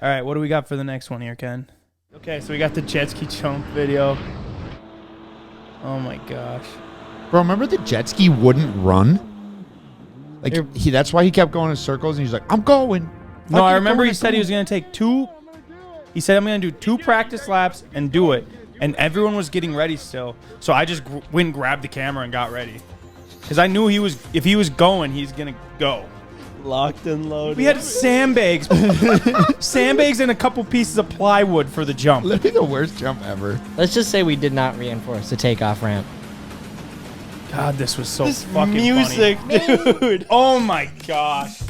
All right, what do we got for the next one here, Ken? Okay, so we got the Jetski jump video. Oh my gosh. Bro, remember the Jetski wouldn't run? Like that's why he kept going in circles, and he's like, "I'm going." No, I remember he said he was going to take 2. He said, "I'm going to do 2 practice laps and do it." And everyone was getting ready still, so I just went and grabbed the camera and got ready, because I knew if he was going, he's going to go. Locked and loaded. We had sandbags, sandbags, and a couple pieces of plywood for the jump. Literally the worst jump ever. Let's just say we did not reinforce the takeoff ramp. God, this was so fucking music, funny. dude. Oh my gosh.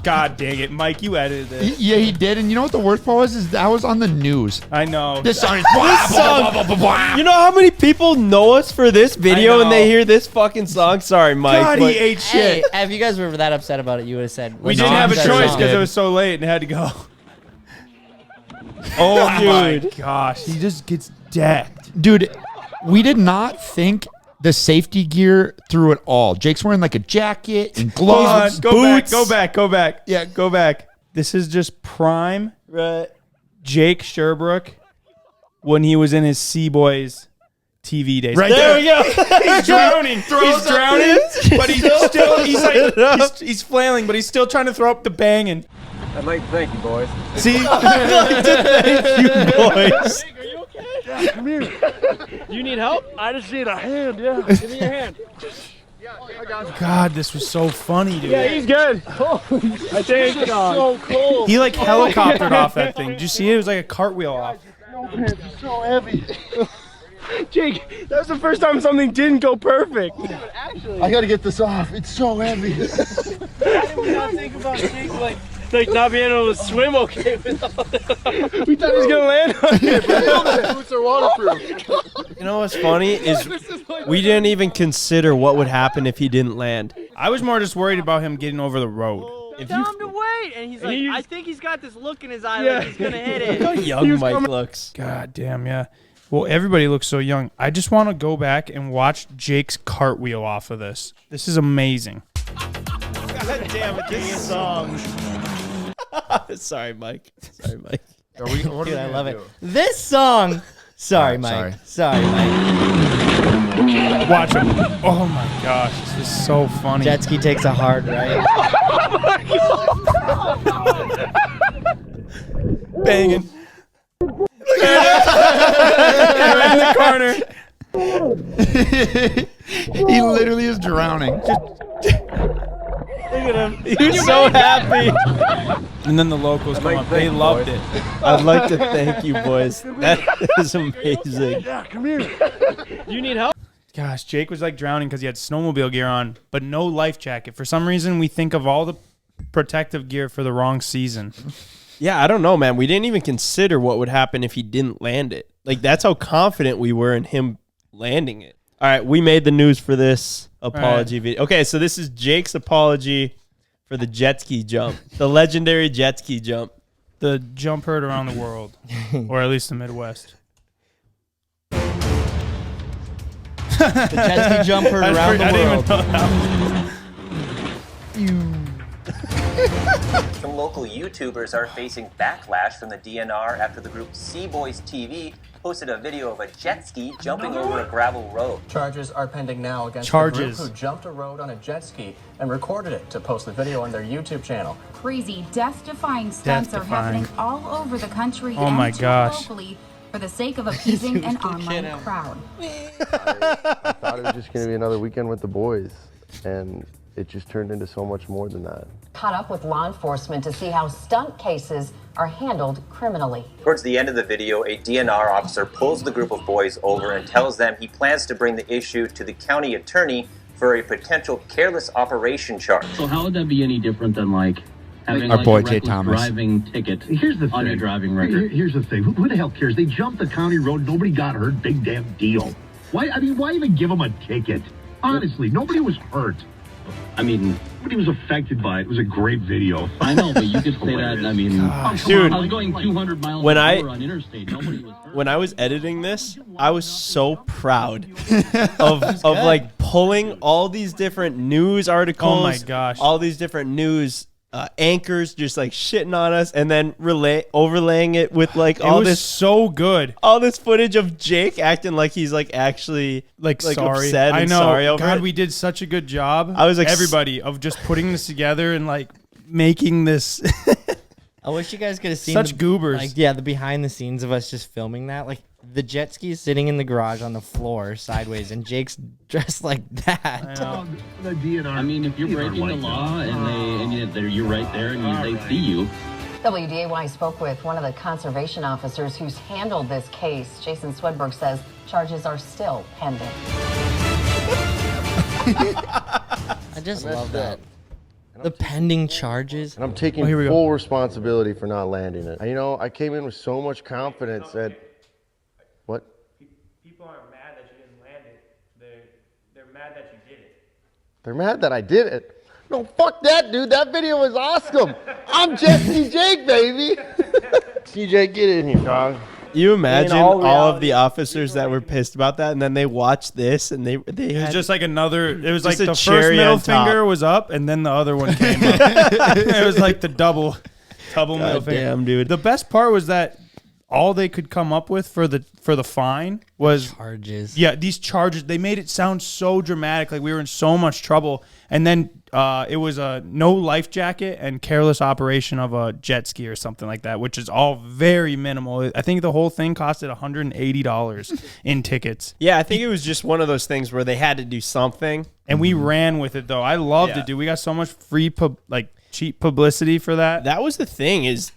God dang it, Mike, you edited this. Yeah, he did. And you know what the worst part was? Is that was on the news. I know. This song is You know how many people know us for this video and they hear this fucking song? Sorry, Mike. God, he ate shit. Hey, if you guys were that upset about it, you would have said... We didn't have a choice because it was so late and it had to go. Oh my gosh, he just gets decked. Dude, we did not think the safety gear through it all. Jake's wearing like a jacket and gloves, boots. Go back. Yeah, go back. This is just prime Jake Sherbrooke when he was in his Sea-Boys TV days. Right There we go. He's drowning. He's drowning, but he's flailing, but he's still trying to throw up the bang. And I'd like to thank you, boys. see, Thank you, boys. Are you okay? Yeah, come here. Do you need help? I just need a hand, yeah. Give me your hand. I got you. God, this was so funny, dude. Yeah, he's good. I think it's so cold. He like helicoptered off that thing. Did you see it? It was like a cartwheel off. No pants, it's so heavy. Jake, that was the first time something didn't go perfect. I gotta get this off. It's so heavy. Why did we not think about Jake like not being able to swim okay without it? We thought he was gonna land on it. The boots are waterproof. You know what's funny is we didn't even consider what would happen if he didn't land. I was more just worried about him getting over the road. Tell him to wait, and he's like, I think he's got this look in his eye like he's gonna hit it. Look how young Mike looks. God damn, yeah. Well, everybody looks so young. I just want to go back and watch Jake's cartwheel off of this. This is amazing. God damn it, this song. Sorry, Mike. Dude, I love it. This song... Sorry, Mike. Sorry, Mike. Watch him. Oh my gosh, this is so funny. Jetski takes a hard right. Banging. In the corner. He literally is drowning. Look at him. He's so happy. And then the locals come up. They loved it. I'd like to thank you, boys. That is amazing. Yeah, come here. Do you need help? Gosh, Jake was like drowning because he had snowmobile gear on, but no life jacket. For some reason, we think of all the protective gear for the wrong season. Yeah, I don't know, man. We didn't even consider what would happen if he didn't land it. Like, that's how confident we were in him landing it. All right, we made the news for this apology video. Okay, so this is Jake's apology for the Jetski jump, the legendary Jetski jump. The jump heard around the world, or at least the Midwest. The Jetski jump heard around the world. Some local YouTubers are facing backlash from the DNR after the group Sea-Boys TV posted a video of a jet ski jumping over a gravel road. Charges are pending now against the group who jumped a road on a jet ski and recorded it to post the video on their YouTube channel. Crazy, death-defying stunts are happening all over the country and locally for the sake of appeasing an online crowd. I thought it was just going to be another weekend with the boys, and it just turned into so much more than that. Caught up with law enforcement to see how stunt cases are handled criminally. Towards the end of the video, a DNR officer pulls the group of boys over and tells them he plans to bring the issue to the county attorney for a potential careless operation charge. So how would that be any different than like having our like boy a Jay reckless Thomas driving ticket Here's the on thing. your driving record? Here's the thing. Who the hell cares? They jumped the county road. Nobody got hurt. Big damn deal. Why? I mean, why even give them a ticket? Honestly, nobody was hurt. I mean, Nobody was affected by it. It was a great video. I know, but you could say that. I mean, Dude, I was going 200 miles when an hour on interstate. Nobody was hurt. When I was editing this, I was so proud of like pulling all these different news articles. Oh my gosh. All these different news anchors just like shitting on us, and then overlaying it with like It was so good. all this footage of Jake acting like he's like actually Like sorry. upset I and know. sorry over God, it. we did such a good job. I was like, everybody of just putting this together and like making this. I wish you guys could have seen Such goobers. Like, yeah, the behind the scenes of us just filming that. Like the jet ski is sitting in the garage on the floor sideways, and Jake's dressed like that. The DNR. I mean, if you're breaking the law and you're right there and they see you. WDAY spoke with one of the conservation officers who's handled this case. Jason Swedberg says charges are still pending. I just love that. The pending charges. And I'm taking full responsibility for not landing it. You know, I came in with so much confidence that... What? People aren't mad that you didn't land it. They're mad that you did it. They're mad that I did it. No, fuck that, dude. That video was awesome. I'm Jetski Jake, baby. CJ, get in here, dog. You imagine all all of the officers that were pissed about that, and then they watched this, and they It had was just like another. It was like just a the first cherry middle on top. finger was up, and then the other one came up. It was like the double middle finger. damn, dude. The best part was that all they could come up with for the fine was charges. Yeah, these charges. They made it sound so dramatic, like we were in so much trouble. And then it was a no life jacket and careless operation of a jet ski or something like that, which is all very minimal. I think the whole thing costed $180 in tickets. Yeah, I think it was just one of those things where they had to do something. And we ran with it, though. I loved it, dude. We got so much free, cheap publicity for that. That was the thing is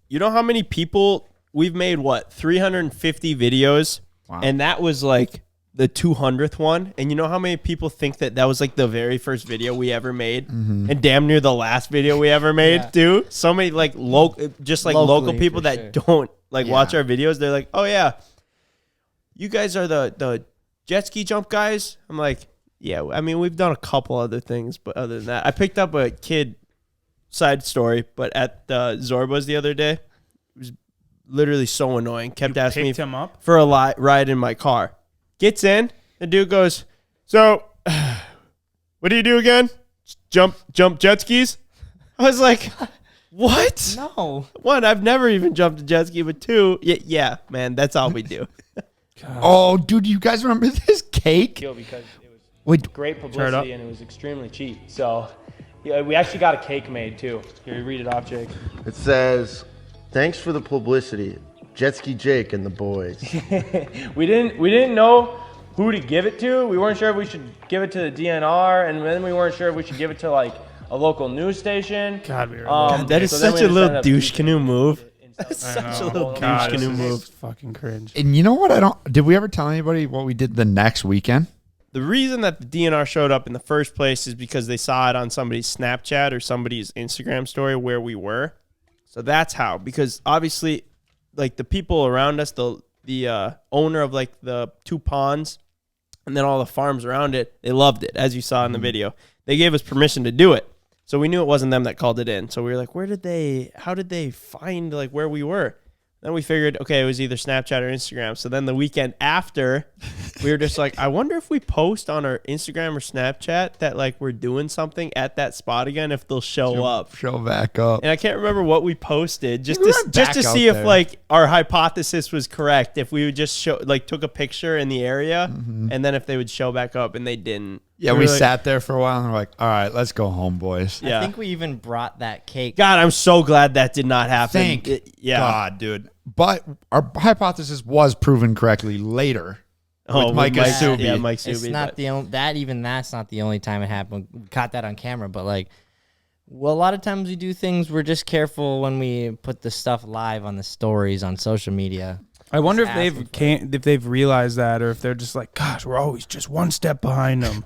you know how many people we've made, 350 videos? Wow. And that was like the 200th one. And you know how many people think that was like the very first video we ever made? Mm-hmm. And damn near the last video we ever made, too? So many like local people that don't watch our videos. They're like, oh, yeah, you guys are the jet ski jump guys? I'm like, yeah, I mean, we've done a couple other things, but other than that, I picked up a kid, side story, but at the Zorba's the other day, it was literally so annoying. Kept asking me him up? for a ride in my car. Gets in, the dude goes, so, what do you do again? Jump jet skis? I was like, what? No. One, I've never even jumped a jet ski, but two, yeah, man, that's all we do. Oh, dude, you guys remember this cake? Because it was great publicity and it was extremely cheap. So yeah, we actually got a cake made too. Here, read it off, Jake. It says, thanks for the publicity. Jetski Jake and the boys. we didn't know who to give it to. We weren't sure if we should give it to the DNR, and then we weren't sure if we should give it to like a local news station. God, we were God, that is so then such we a little ended up douche canoe move. That's I such a know. little God, douche canoe this move. is fucking cringe. And you know what? Did we ever tell anybody what we did the next weekend? The reason that the DNR showed up in the first place is because they saw it on somebody's Snapchat or somebody's Instagram story where we were. So that's how. Because obviously, like the people around us, the owner of like the 2 ponds and then all the farms around it, they loved it, as you saw in the video. They gave us permission to do it. So we knew it wasn't them that called it in. So we were like, how did they find like where we were? Then we figured, okay, it was either Snapchat or Instagram. So then the weekend after, we were just like, I wonder if we post on our Instagram or Snapchat that like we're doing something at that spot again, if they'll show up. Show back up. And I can't remember what we posted, just We to went back see out if there. like our hypothesis was correct. If we would just took a picture in the area, and then if they would show back up, and they didn't. Yeah, were we like, sat there for a while and we're like, all right, let's go home, boys. Yeah. I think we even brought that cake. God, I'm so glad that did not happen. Thank yeah. God, dude. But our hypothesis was proven correctly later with Mike Subi. Yeah, Mike Subi. It's not the only that's not the only time it happened. We caught that on camera, but like, well, a lot of times we do things. We're just careful when we put the stuff live on the stories on social media. I wonder Just if they've realized that, or if they're just like, gosh, we're always just one step behind them.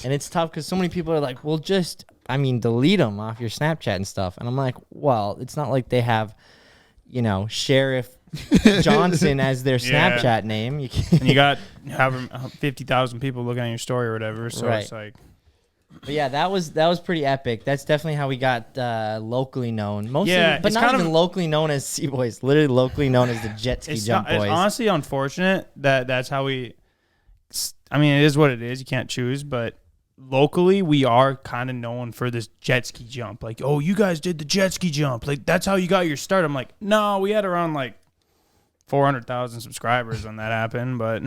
And it's tough because so many people are like, well, delete them off your Snapchat and stuff. And I'm like, well, it's not like they have, Sheriff Johnson as their Yeah. Snapchat name. You And you got 50,000 people looking at your story or whatever. So Right. it's like, But yeah, that was pretty epic. That's definitely how we got locally known. Mostly, Yeah, but it's not kind even of- locally known as Sea Boys. Literally locally known as the Jetski it's Jump Boys. It's honestly unfortunate that that's how we. I mean, it is what it is. You can't choose, but locally, we are kind of known for this jet ski jump. Like, oh, you guys did the jet ski jump. Like, that's how you got your start. I'm like, no, we had around like 400,000 subscribers when that happened, but